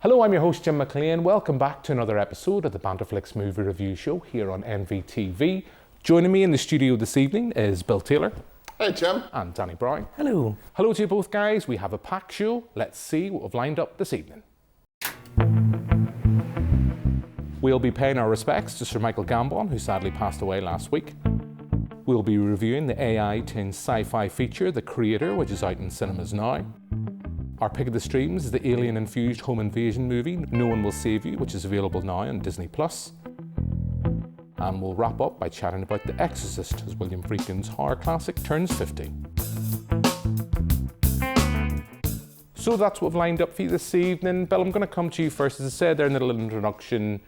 Hello, I'm your host Jim McClean. Welcome back to another episode of the Banterflix Movie Review Show here on NvTv. Joining me in the studio this evening is Bill Taylor. Hey Jim. And Danny Brown. Hello. Hello to you both, guys. We have a packed show. Let's see what we've lined up this evening. We'll be paying our respects to Sir Michael Gambon, who sadly passed away last week. We'll be reviewing the AI-tinged sci-fi feature, The Creator, which is out in cinemas now. Our pick of the streams is the alien-infused home invasion movie, No One Will Save You, which is available now on Disney+. And we'll wrap up by chatting about The Exorcist, as William Friedkin's horror classic turns 50. So that's what we've lined up for you this evening. Bill, I'm going to come to you first. As I said there in the little introduction,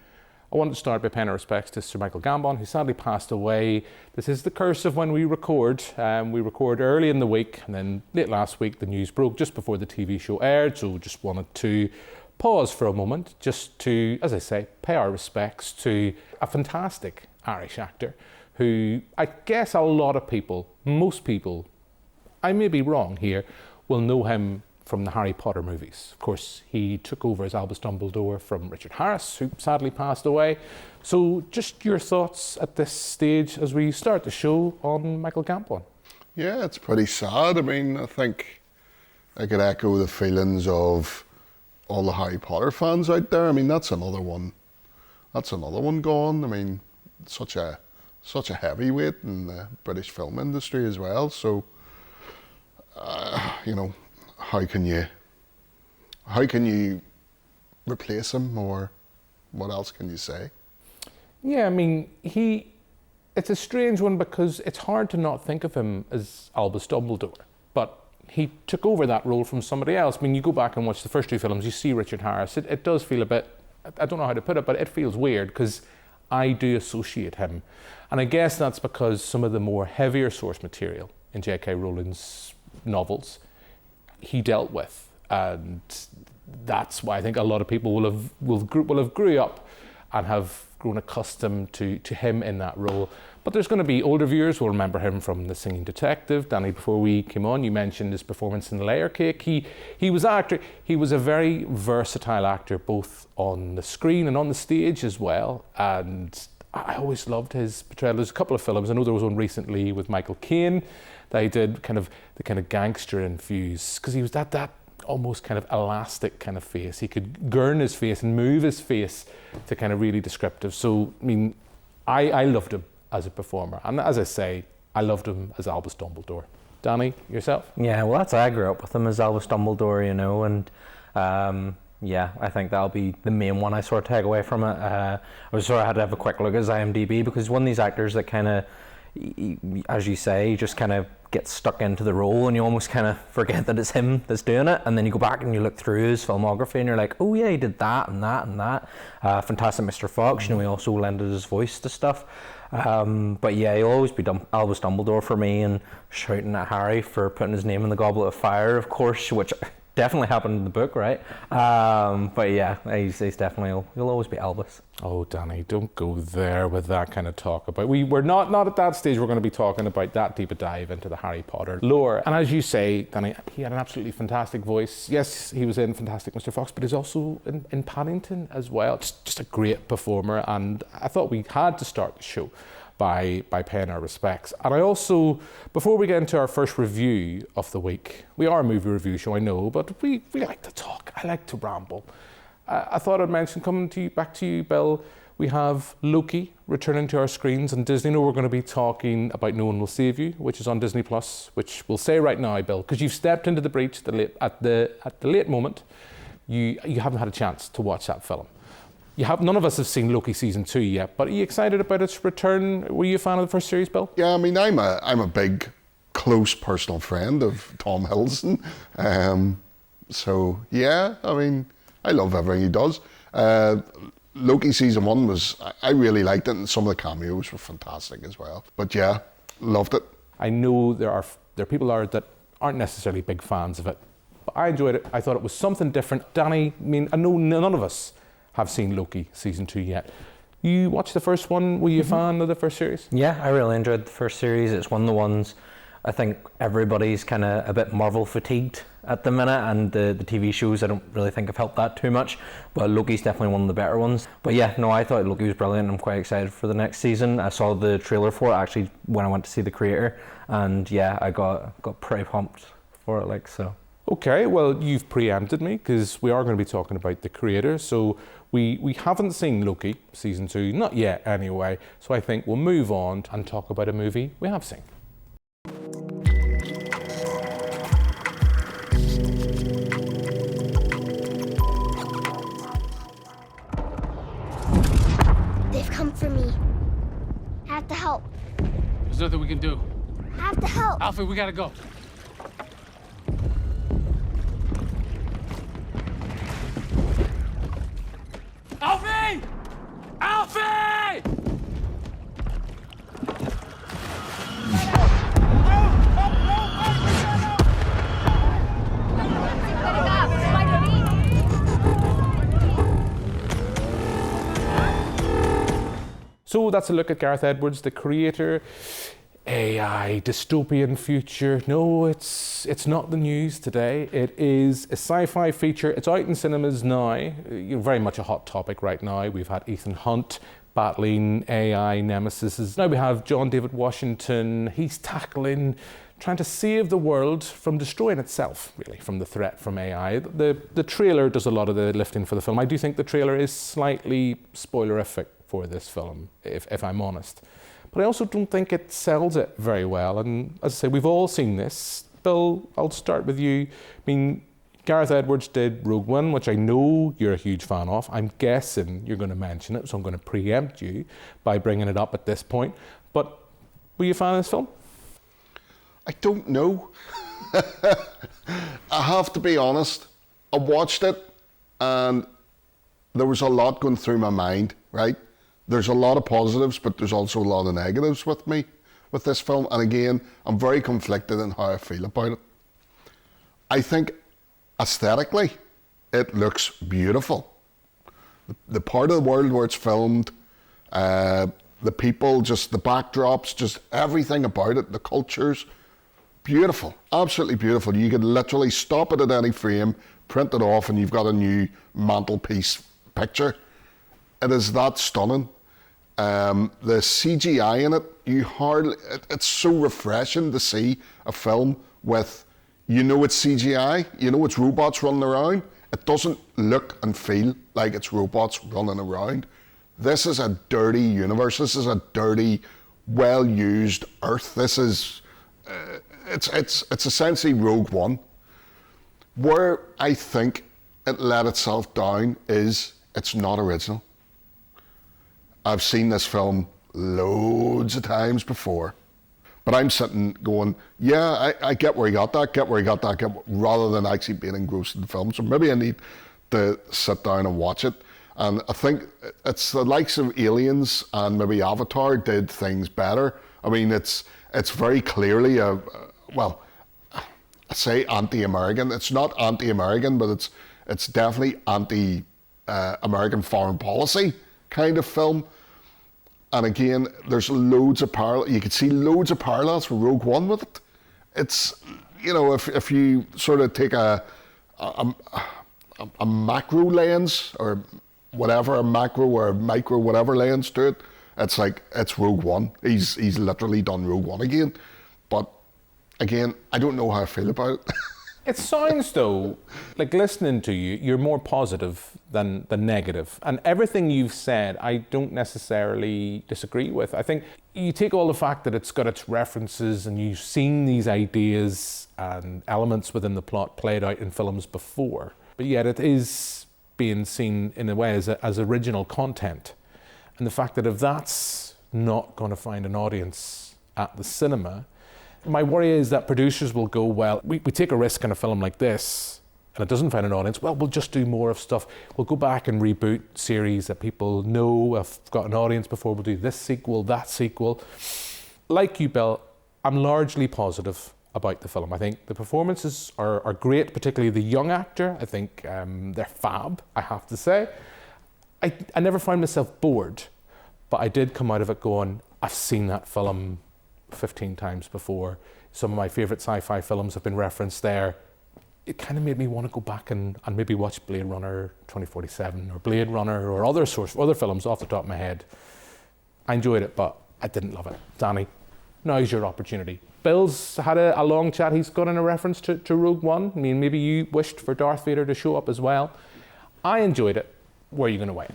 I wanted to start by paying our respects to Sir Michael Gambon, who sadly passed away. This is the curse of when we record. We record early in the week, and then late last week the news broke just before the TV show aired, so just wanted to pause for a moment just to, as I say, pay our respects to a fantastic Irish actor who I guess a lot of people, most people, I may be wrong here, will know him from the Harry Potter movies. Of course, he took over as Albus Dumbledore from Richard Harris, who sadly passed away. So just your thoughts at this stage as we start the show on Michael Gambon. Yeah, it's pretty sad. I mean, I think I could echo the feelings of all the Harry Potter fans out there. I mean, that's another one. That's another one gone. I mean, such a heavyweight in the British film industry as well. So, you know, how can you replace him, or what else can you say? Yeah, I mean, it's a strange one because it's hard to not think of him as Albus Dumbledore, but he took over that role from somebody else. I mean, you go back and watch the first two films, you see Richard Harris, it does feel a bit, I don't know how to put it, but it feels weird because I do associate him. And I guess that's because some of the more heavier source material in J.K. Rowling's novels he dealt with, and that's why I think a lot of people will have grew up and have grown accustomed to him in that role. But there's going to be older viewers who will remember him from The Singing Detective. Danny, before we came on, you mentioned his performance in The Layer Cake. He was a very versatile actor, both on the screen and on the stage as well. And I always loved his portrayal. There's a couple of films. I know there was one recently with Michael Caine that he did the kind of gangster infused, because he was that almost kind of elastic kind of face. He could gurn his face and move his face to kind of really descriptive. So, I mean, I loved him as a performer. And as I say, I loved him as Albus Dumbledore. Danny, yourself? Yeah, well, I grew up with him as Albus Dumbledore, you know, and yeah, I think that'll be the main one I sort of take away from it. I had to have a quick look at his IMDb, because one of these actors that kind of, as you say, just kind of gets stuck into the role and you almost kind of forget that it's him that's doing it, and then you go back and you look through his filmography and you're like, oh yeah, he did that and that and that. Fantastic Mr. Fox, you know, he also lended his voice to stuff. But yeah, he'll always be Albus Dumbledore for me, and shouting at Harry for putting his name in the Goblet of Fire, of course, which definitely happened in the book, right? But yeah, he's definitely, he'll always be Albus. Oh, Danny, don't go there with that kind of talk about. We're not at that stage. We're going to be talking about that deep a dive into the Harry Potter lore. And as you say, Danny, he had an absolutely fantastic voice. Yes, he was in Fantastic Mr. Fox, but he's also in Paddington as well. Just a great performer. And I thought we had to start the show by paying our respects. And I also, before we get into our first review of the week, we are a movie review show, I know, but we like to talk. I like to ramble. I thought I'd mention, back to you, Bill, we have Loki returning to our screens on Disney. I know we're going to be talking about No One Will Save You, which is on Disney+, which we'll say right now, Bill, because you've stepped into the breach at the late moment. You haven't had a chance to watch that film. None of us have seen Loki season 2 yet, but are you excited about its return? Were you a fan of the first series, Bill? Yeah, I mean, I'm a big, close personal friend of Tom Hiddleston. So yeah, I mean, I love everything he does. Loki season 1 I really liked it, and some of the cameos were fantastic as well. But yeah, loved it. I know there are people that aren't necessarily big fans of it, but I enjoyed it. I thought it was something different. Danny, I mean, I know none of us have seen Loki season 2 yet. You watched the first one, were you a fan of the first series? Yeah, I really enjoyed the first series. It's one of the ones I think everybody's kind of a bit Marvel fatigued at the minute, and the TV shows I don't really think have helped that too much, but Loki's definitely one of the better ones. But yeah, no, I thought Loki was brilliant. I'm quite excited for the next season. I saw the trailer for it actually when I went to see The Creator, and yeah, I got pretty pumped for it, like, so. Okay, well, you've preempted me because we are going to be talking about The Creator. So we haven't seen Loki season 2, not yet anyway. So I think we'll move on and talk about a movie we have seen. They've come for me. I have to help. There's nothing we can do. I have to help. Alfred, we gotta go. Alfie! Alfie! So that's a look at Gareth Edwards, The Creator. AI, dystopian future. No, it's not the news today. It is a sci-fi feature. It's out in cinemas now. Very much a hot topic right now. We've had Ethan Hunt battling AI nemesis. Now we have John David Washington. He's trying to save the world from destroying itself, really, from the threat from AI. The trailer does a lot of the lifting for the film. I do think the trailer is slightly spoilerific for this film, if I'm honest. But I also don't think it sells it very well. And as I say, we've all seen this. Bill, I'll start with you. I mean, Gareth Edwards did Rogue One, which I know you're a huge fan of. I'm guessing you're going to mention it, so I'm going to preempt you by bringing it up at this point. But were you a fan of this film? I don't know. I have to be honest. I watched it and there was a lot going through my mind, right? There's a lot of positives, but there's also a lot of negatives with me, with this film. And again, I'm very conflicted in how I feel about it. I think aesthetically, it looks beautiful. The part of the world where it's filmed, the people, just the backdrops, just everything about it, the cultures, beautiful, absolutely beautiful. You could literally stop it at any frame, print it off, and you've got a new mantelpiece picture. It is that stunning. The CGI in it, it's so refreshing to see a film with, it's CGI, it's robots running around. It doesn't look and feel like it's robots running around. This is a dirty universe. This is a dirty, well-used Earth. This is, it's essentially Rogue One. Where I think it let itself down is it's not original. I've seen this film loads of times before, but I'm sitting going, yeah, I get where he got that, rather than actually being engrossed in the film. So maybe I need to sit down and watch it. And I think it's the likes of Aliens and maybe Avatar did things better. I mean, it's very clearly I say anti-American. It's not anti-American, but it's definitely anti-American foreign policy kind of film. And again, there's loads of parallels. You could see loads of parallels with Rogue One with it. It's, if you sort of take a macro lens or whatever, a macro or a micro whatever lens to it, it's like, it's Rogue One. He's literally done Rogue One again. But again, I don't know how I feel about it. It sounds, though, like listening to you, you're more positive than negative. And everything you've said, I don't necessarily disagree with. I think you take all the fact that it's got its references and you've seen these ideas and elements within the plot played out in films before, but yet it is being seen in a way as original content. And the fact that if that's not going to find an audience at the cinema, my worry is that producers will go, well, we take a risk in a film like this and it doesn't find an audience, well, we'll just do more of stuff. We'll go back and reboot series that people know have got an audience before. We'll do this sequel, that sequel. Like you, Bill, I'm largely positive about the film. I think the performances are great, particularly the young actor. I think they're fab, I have to say. I never found myself bored, but I did come out of it going, I've seen that film 15 times before. some of my favourite sci-fi films have been referenced there. It kind of made me want to go back and maybe watch Blade Runner 2047 or Blade Runner or other films off the top of my head. I enjoyed it, but I didn't love it. Danny, now's your opportunity. Bill's had a long chat. He's got in a reference to Rogue One. I mean, maybe you wished for Darth Vader to show up as well. I enjoyed it. Where are you going to weigh?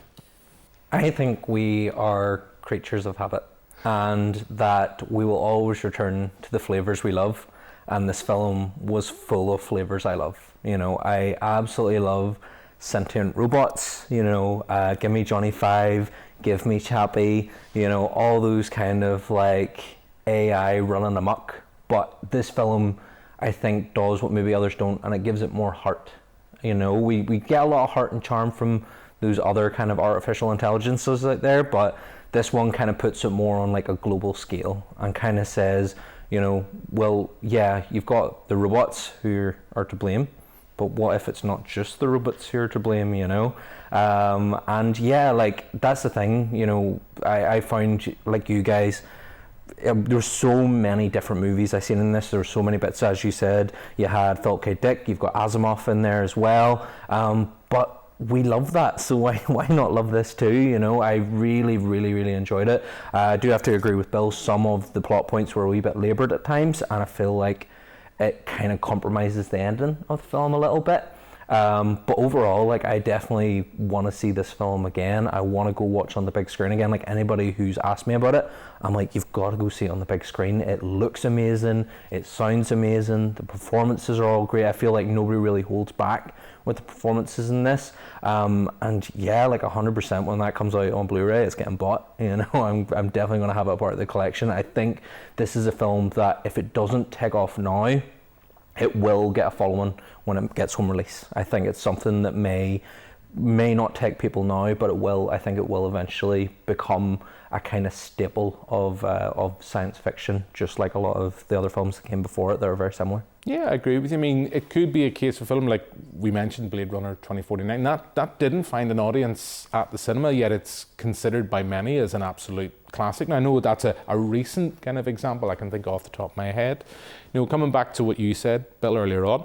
I think we are creatures of habit, and that we will always return to the flavours we love. And this film was full of flavours I love. You know, I absolutely love sentient robots. You know, give me Johnny Five, give me Chappie. You know, all those kind of like AI running amok. But this film, I think, does what maybe others don't, and it gives it more heart. You know, we get a lot of heart and charm from those other kind of artificial intelligences out there, but this one kind of puts it more on like a global scale and kind of says, you know, well, yeah, you've got the robots who are to blame, but what if it's not just the robots who are to blame, you know? And yeah, like, that's the thing, you know, I found, like you guys, there's so many different movies I've seen in this. There were so many bits, as you said. You had Philip K. Dick, you've got Asimov in there as well, but we love that, so why not love this too? You know, I really enjoyed it. I do have to agree with Bill, some of the plot points were a wee bit laboured at times, and I feel like it kind of compromises the ending of the film a little bit. But overall, like, I definitely want to see this film again. I want to go watch on the big screen again. Like, anybody who's asked me about it, I'm like, you've got to go see it on the big screen. It looks amazing, it sounds amazing, the performances are all great. I feel like nobody really holds back with the performances in this. And yeah, like 100% when that comes out on Blu-ray, it's getting bought. You know, I'm definitely going to have it part of the collection. I think this is a film that if it doesn't take off now, it will get a following when it gets home release. I think it's something that may not take people now, but it will. I think it will eventually become a kind of staple of science fiction, just like a lot of the other films that came before it that are very similar. Yeah, I agree with you. I mean, it could be a case of film like we mentioned, Blade Runner 2049. That didn't find an audience at the cinema, yet it's considered by many as an absolute classic. Now, I know that's a recent kind of example I can think of off the top of my head. You know, coming back to what you said, Bill, earlier on,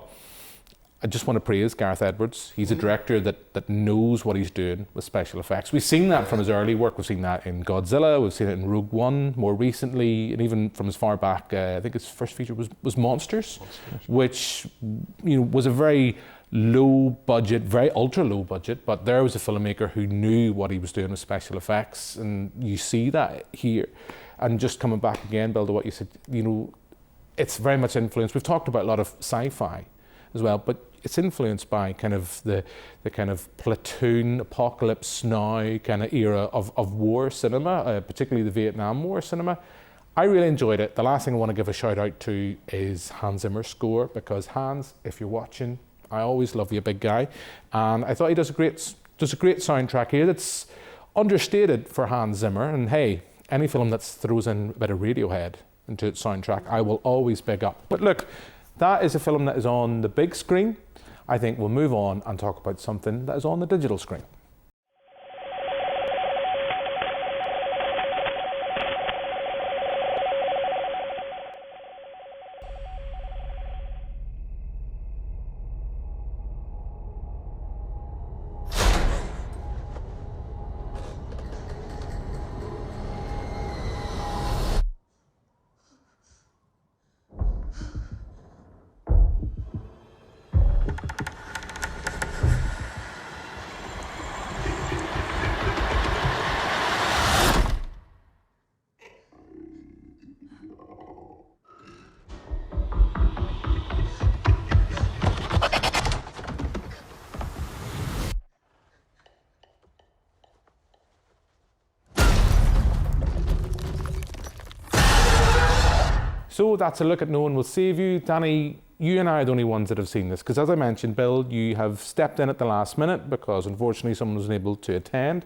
I just want to praise Gareth Edwards. He's a director that knows what he's doing with special effects. We've seen that from his early work. We've seen that in Godzilla. We've seen it in Rogue One more recently, and even from as far back, I think his first feature was Monsters, which, you know, was a very low budget, very ultra low budget, but there was a filmmaker who knew what he was doing with special effects, and you see that here. And just coming back again, Bill, to what you said, you know, it's very much influenced. We've talked about a lot of sci-fi as well, but it's influenced by kind of the kind of platoon, apocalypse now kind of era of war cinema, particularly the Vietnam War cinema. I really enjoyed it. The last thing I want to give a shout out to is Hans Zimmer's score, because Hans, if you're watching, I always love you, big guy, and I thought he does a great soundtrack here that's understated for Hans Zimmer. And hey, any film that throws in a bit of Radiohead into its soundtrack, I will always big up. But look, that is a film that is on the big screen. I think we'll move on and talk about something that is on the digital screen. So that's a look at No One Will Save You. Danny, you and I are the only ones that have seen this, because as I mentioned, Bill, you have stepped in at the last minute because unfortunately someone wasn't able to attend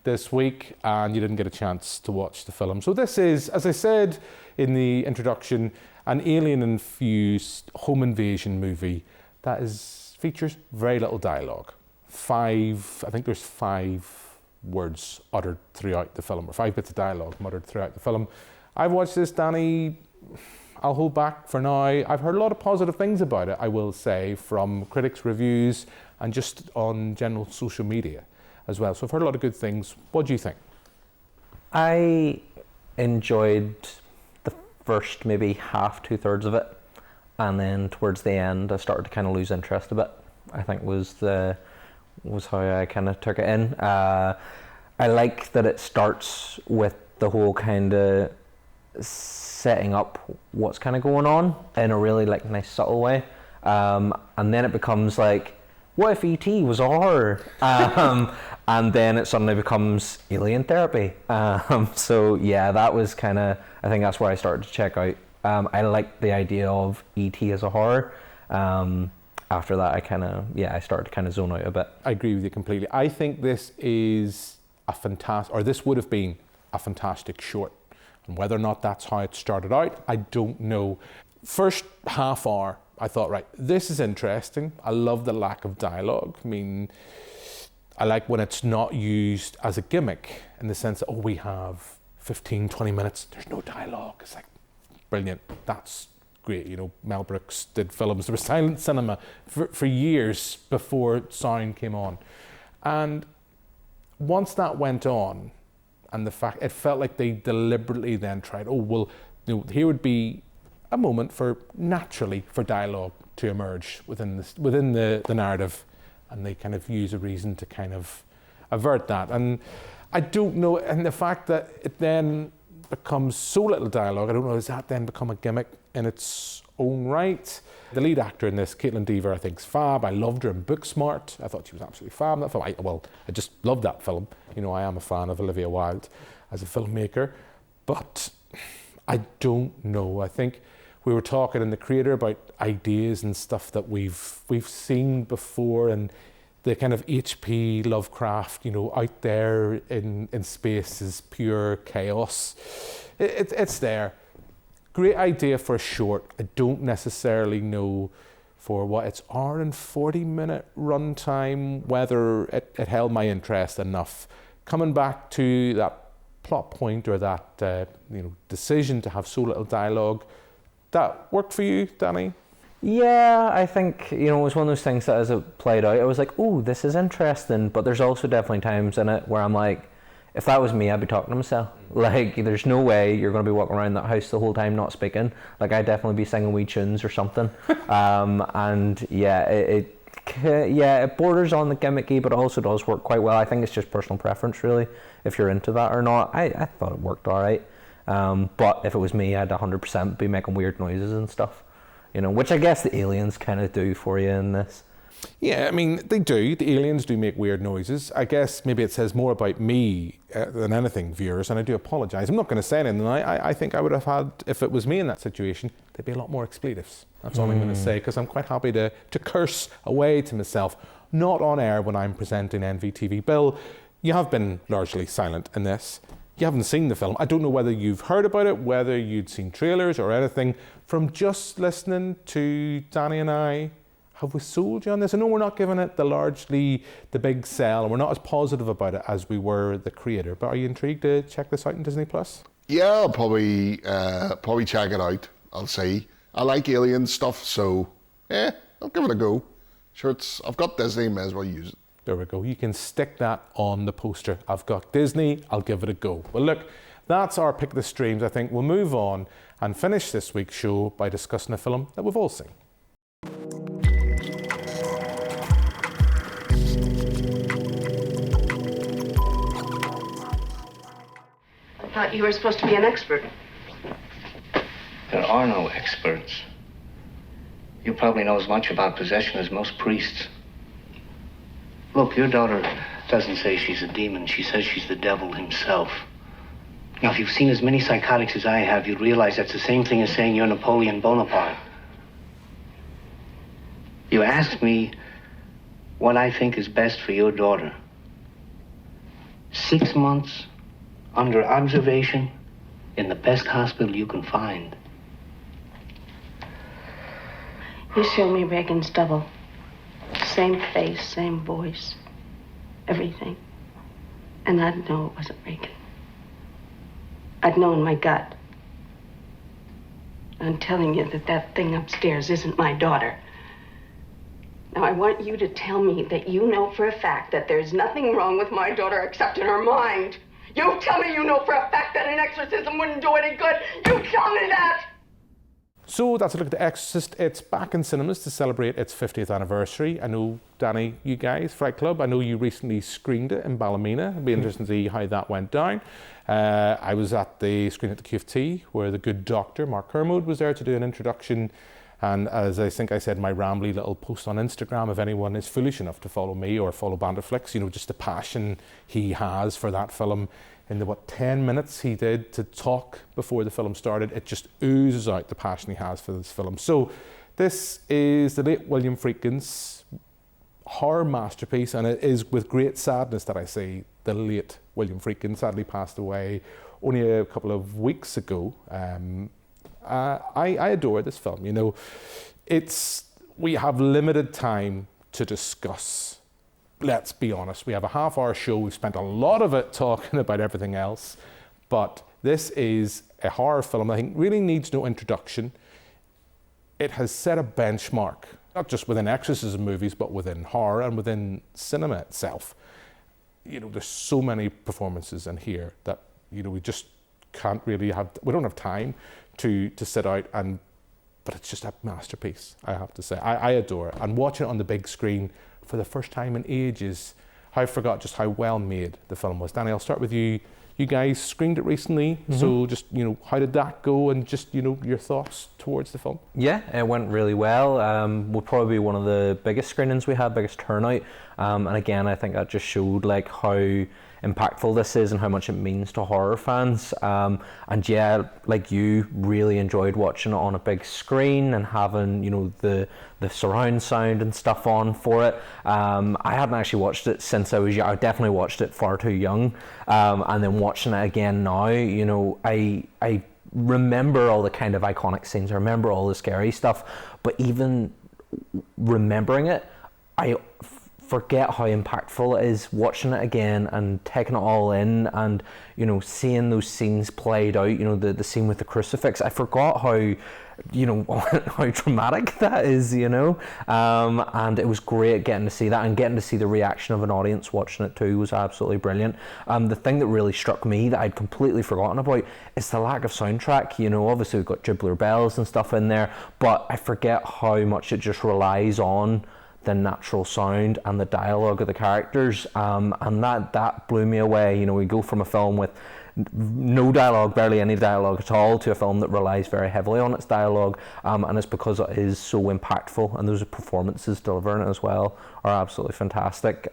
this week and you didn't get a chance to watch the film. So this is, as I said in the introduction, an alien-infused home invasion movie that features very little dialogue. I think there's 5 words uttered throughout the film, or 5 bits of dialogue muttered throughout the film. I've watched this, Danny, I'll hold back for now. I've heard a lot of positive things about it, I will say, from critics' reviews and just on general social media as well. So I've heard a lot of good things. What do you think? I enjoyed the first maybe half, 2/3 of it, and then towards the end I started to kind of lose interest a bit. I think was how I kind of took it in. I like that it starts with the whole kind of setting up what's kind of going on in a really like nice subtle way, and then it becomes like, what if ET was a horror? And then it suddenly becomes alien therapy. So yeah, that was kind of, I think that's where I started to check out. I liked the idea of ET as a horror. After that, I started to kind of zone out a bit. I agree with you completely. I think this is a fantastic, or this would have been a fantastic short. And whether or not that's how it started out, I don't know. First half hour, I thought, right, this is interesting. I love the lack of dialogue. I mean, I like when it's not used as a gimmick in the sense that, oh, we have 15, 20 minutes, there's no dialogue. It's like, brilliant, that's great. You know, Mel Brooks did films, there was silent cinema for years before sound came on. And once that went on, and the fact, it felt like they deliberately then tried, oh, well, you know, here would be a moment for, naturally, for dialogue to emerge within the narrative, and they kind of use a reason to kind of avert that. And I don't know, and the fact that it then becomes so little dialogue, I don't know, does that then become a gimmick in its own right? The lead actor in this, Caitlin Dever, I think is fab. I loved her in Booksmart. I thought she was absolutely fab in that film. I just loved that film. You know, I am a fan of Olivia Wilde as a filmmaker, but I don't know. I think we were talking in The Creator about ideas and stuff that we've seen before, and the kind of H.P. Lovecraft, you know, out there in space is pure chaos. It's there. Great idea for a short. I don't necessarily know for what its hour and 40-minute runtime, whether it held my interest enough. Coming back to that plot point or that decision to have so little dialogue, that worked for you, Danny? Yeah, I think, it was one of those things that as it played out, I was like, oh, this is interesting, but there's also definitely times in it where I'm like, if that was me, I'd be talking to myself. Like, there's no way you're going to be walking around that house the whole time not speaking. Like, I'd definitely be singing wee tunes or something. And yeah, it borders on the gimmicky, but it also does work quite well. I think it's just personal preference, really, if you're into that or not. I thought it worked all right. But if it was me, I'd 100% be making weird noises and stuff. Which I guess the aliens kind of do for you in this. Yeah, I mean, they do. The aliens do make weird noises. I guess maybe it says more about me than anything, viewers, and I do apologise. I'm not going to say anything. I think I would have had, if it was me in that situation, there'd be a lot more expletives. That's all I'm going to say, because I'm quite happy to curse away to myself. Not on air when I'm presenting NvTv. Bill, you have been largely silent in this. You haven't seen the film. I don't know whether you've heard about it, whether you'd seen trailers or anything. From just listening to Danny and I, have we sold you on this? I know we're not giving it the big sell, and we're not as positive about it as we were The Creator, but are you intrigued to check this out on Disney+? Yeah, I'll probably check it out. I'll see. I like alien stuff, so I'll give it a go. Sure, I've got Disney, may as well use it. There we go. You can stick that on the poster. I've got Disney, I'll give it a go. Well, look, that's our pick of the streams. I think we'll move on and finish this week's show by discussing a film that we've all seen. I thought you were supposed to be an expert. There are no experts. You probably know as much about possession as most priests. Look, your daughter doesn't say she's a demon. She says she's the devil himself. Now, if you've seen as many psychotics as I have, you'd realize that's the same thing as saying you're Napoleon Bonaparte. You asked me what I think is best for your daughter. 6 months under observation in the best hospital you can find. You showed me Reagan's double. Same face, same voice, everything. And I'd know it wasn't Reagan. I'd know in my gut. I'm telling you that that thing upstairs isn't my daughter. Now, I want you to tell me that you know for a fact that there's nothing wrong with my daughter except in her mind. You tell me you know for a fact that an exorcism wouldn't do any good. You tell me that! So that's a look at The Exorcist. It's back in cinemas to celebrate its 50th anniversary. I know, Danny, you guys, Fright Club, I know you recently screened it in Ballymena. It'd be interesting to see how that went down. I was at the screen at the QFT where the good doctor, Mark Kermode, was there to do an introduction. And as I think I said in my rambly little post on Instagram, if anyone is foolish enough to follow me or follow Bandit Flicks, you know, just the passion he has for that film. In the 10 minutes he did to talk before the film started, it just oozes out the passion he has for this film. So this is the late William Friedkin's horror masterpiece, and it is with great sadness that I say the late William Friedkin sadly passed away only a couple of weeks ago. I adore this film. You know, we have limited time to discuss. Let's be honest, we have a half-hour show. We've spent a lot of it talking about everything else, but this is a horror film I think really needs no introduction. It has set a benchmark, not just within exorcism movies, but within horror and within cinema itself. You know, there's so many performances in here that, you know, we just can't really we don't have time to sit out but it's just a masterpiece, I have to say. I adore it. And watching it on the big screen for the first time in ages, I forgot just how well made the film was. Danny, I'll start with you. You guys screened it recently, so just, you know, how did that go, and just, you know, your thoughts towards the film? Yeah, it went really well. Will probably be one of the biggest screenings we had, biggest turnout. And again, I think that just showed like how impactful this is and how much it means to horror fans. And yeah, like you, really enjoyed watching it on a big screen and having, you know, the surround sound and stuff on for it. I hadn't actually watched it since I was young. I definitely watched it far too young. And then watching it again now, you know, I remember all the kind of iconic scenes. I remember all the scary stuff, but even remembering it, I forget how impactful it is watching it again and taking it all in, and, you know, seeing those scenes played out, you know, the scene with the crucifix. I forgot how, you know, how dramatic that is, you know, and it was great getting to see that, and getting to see the reaction of an audience watching it too was absolutely brilliant. The thing that really struck me that I'd completely forgotten about is the lack of soundtrack. You know, obviously we've got Tubular Bells and stuff in there, but I forget how much it just relies on the natural sound and the dialogue of the characters, and that blew me away. You know, we go from a film with no dialogue, barely any dialogue at all, to a film that relies very heavily on its dialogue, and it's because it is so impactful, and those performances delivering it as well are absolutely fantastic.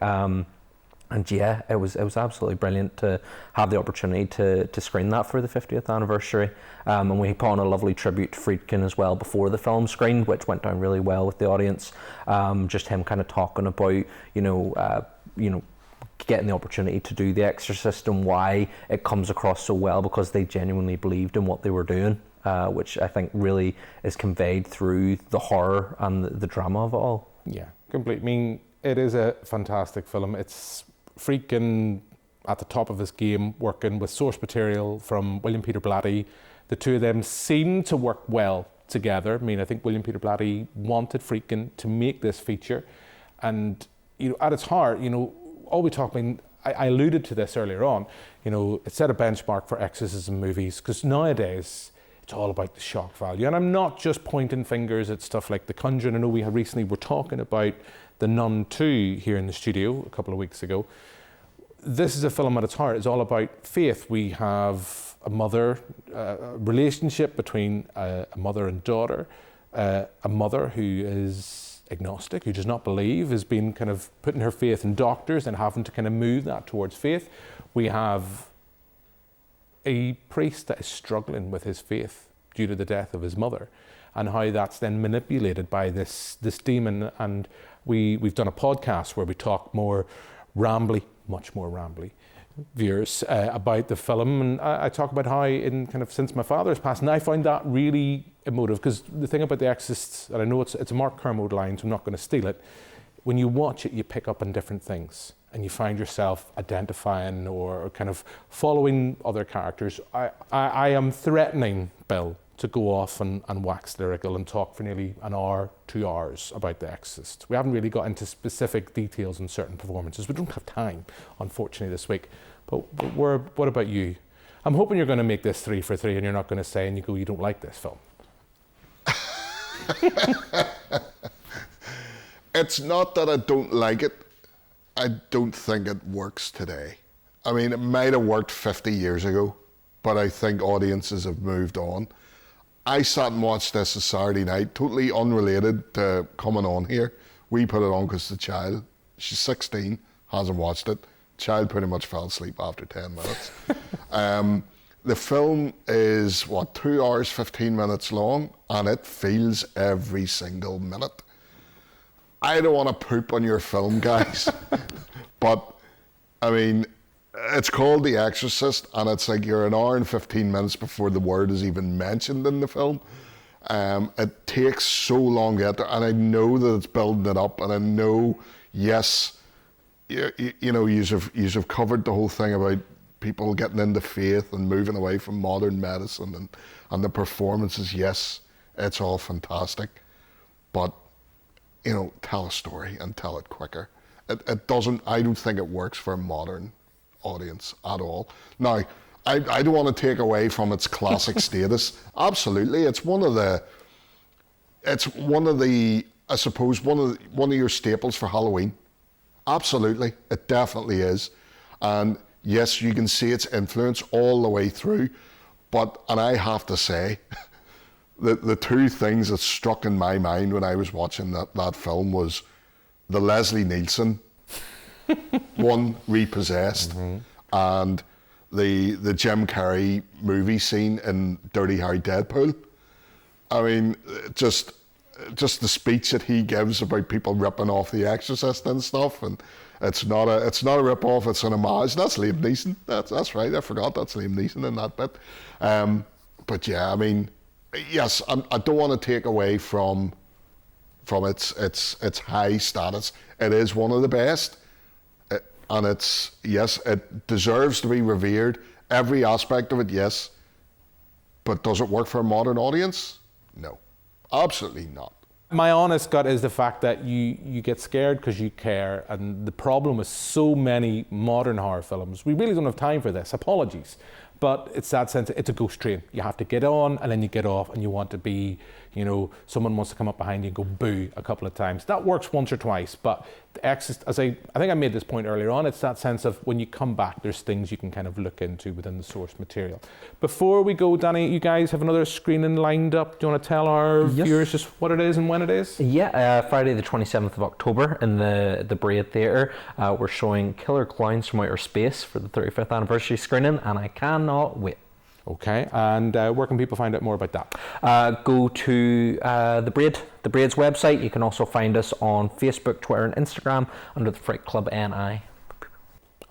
And yeah, it was absolutely brilliant to have the opportunity to screen that for the 50th anniversary. And we put on a lovely tribute to Friedkin as well before the film screened, which went down really well with the audience. Just him kind of talking about, you know, getting the opportunity to do The Exorcist and why it comes across so well, because they genuinely believed in what they were doing, which I think really is conveyed through the horror and the drama of it all. Yeah, completely. I mean, it is a fantastic film. It's Friedkin at the top of his game, working with source material from William Peter Blatty. The two of them seem to work well together. I mean, I think William Peter Blatty wanted Friedkin to make this feature, and, you know, at its heart, you know, all we talk about, I alluded to this earlier on, you know, it set a benchmark for exorcism movies, because nowadays it's all about the shock value. And I'm not just pointing fingers at stuff like The Conjuring. I know we recently were talking about The Nun 2 here in the studio a couple of weeks ago. This is a film at its heart. It's all about faith. We have a mother, a relationship between a mother and daughter, a mother who is agnostic, who does not believe, has been kind of putting her faith in doctors and having to kind of move that towards faith. We have a priest that is struggling with his faith due to the death of his mother, and how that's then manipulated by this demon. And we've done a podcast where we talk more rambly, much more rambly, viewers, about the film, and I talk about how, in kind of since my father's passed, and I find that really emotive, because the thing about The Exorcist, and I know it's a Mark Kermode line, so I'm not going to steal it, when you watch it, you pick up on different things, and you find yourself identifying or kind of following other characters. I am threatening, Bill, to go off and wax lyrical and talk for nearly an hour, 2 hours about The Exorcist. We haven't really got into specific details on certain performances. We don't have time, unfortunately, this week. But what about you? I'm hoping you're going to make this 3 for 3 and you're not going to say, and you go, you don't like this film. It's not that I don't like it. I don't think it works today. I mean, it might have worked 50 years ago, but I think audiences have moved on. I sat and watched this a Saturday night, totally unrelated to coming on here. We put it on because the child, she's 16, hasn't watched it. Child pretty much fell asleep after 10 minutes. The film is, 2 hours, 15 minutes long, and it feels every single minute. I don't want to poop on your film, guys, but, I mean, it's called The Exorcist, and it's like you're an hour and 15 minutes before the word is even mentioned in the film. It takes so long to get there, and I know that it's building it up, and I know, yes, you know, you've covered the whole thing about people getting into faith and moving away from modern medicine and the performances. Yes, it's all fantastic, but, you know, tell a story and tell it quicker. It doesn't, I don't think it works for a modern audience at all. Now, I don't want to take away from its classic status. Absolutely, it's one of the, I suppose, one of your staples for Halloween. Absolutely, it definitely is. And yes, you can see its influence all the way through, and I have to say, the two things that struck in my mind when I was watching that film was the Leslie Nielsen one, Repossessed, and the Jim Carrey movie scene in Dirty Harry Deadpool. I mean, just the speech that he gives about people ripping off The Exorcist and stuff, and it's not a rip-off, it's an homage. That's Liam Neeson. That's right, I forgot that's Liam Neeson in that bit. But yeah, I mean, yes, I don't want to take away from its high status. It is one of the best, and it deserves to be revered. Every aspect of it, yes. But does it work for a modern audience? No, absolutely not. My honest gut is the fact that you get scared because you care, and the problem with so many modern horror films, we really don't have time for this, apologies, but it's that sense, it's a ghost train. You have to get on and then you get off, and you want to be, you know, someone wants to come up behind you and go boo a couple of times. That works once or twice, but The Exorcist, as I think I made this point earlier on, it's that sense of when you come back, there's things you can kind of look into within the source material. Before we go, Danny, you guys have another screening lined up. Do you want to tell our viewers just what it is and when it is? Yeah, Friday the 27th of October in the Braid Theatre. We're showing Killer Clowns from Outer Space for the 35th anniversary screening, and I cannot wait. Okay, and where can people find out more about that? Go to the Braid's website. You can also find us on Facebook, Twitter, and Instagram under the Fright Club NI.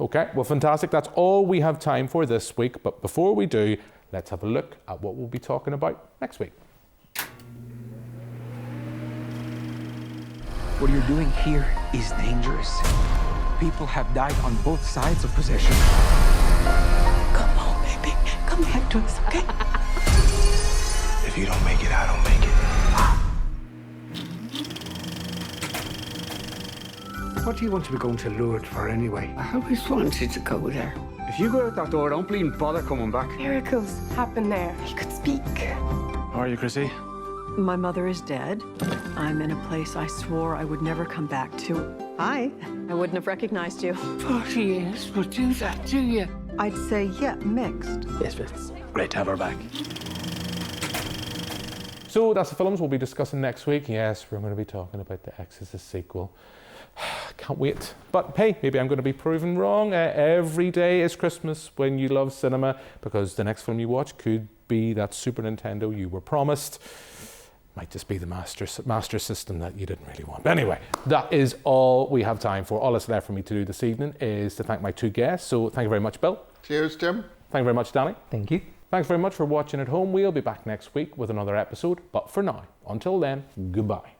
Okay, well, fantastic. That's all we have time for this week. But before we do, let's have a look at what we'll be talking about next week. What you're doing here is dangerous. People have died on both sides of possession. Come on, baby. Come back to us, okay? If you don't make it, I don't make it. What do you want to be going to Lourdes for anyway? I always wanted to go there. If you go out that door, don't bleeding bother coming back. Miracles happen there. He could speak. How are you, Chrissy? My mother is dead. I'm in a place I swore I would never come back to. Hi. I wouldn't have recognized you. 40 years would do that to you. I'd say, yeah, mixed. Yes, Vince. Great to have her back. So that's the films we'll be discussing next week. Yes, we're going to be talking about the Exorcist sequel. Can't wait. But hey, maybe I'm going to be proven wrong. Every day is Christmas when you love cinema, because the next film you watch could be that Super Nintendo you were promised. Might just be the Master System that you didn't really want. But anyway, that is all we have time for. All that's left for me to do this evening is to thank my two guests. So thank you very much, Bill. Cheers, Jim. Thank you very much, Danny. Thank you. Thanks very much for watching at home. We'll be back next week with another episode. But for now, until then, goodbye.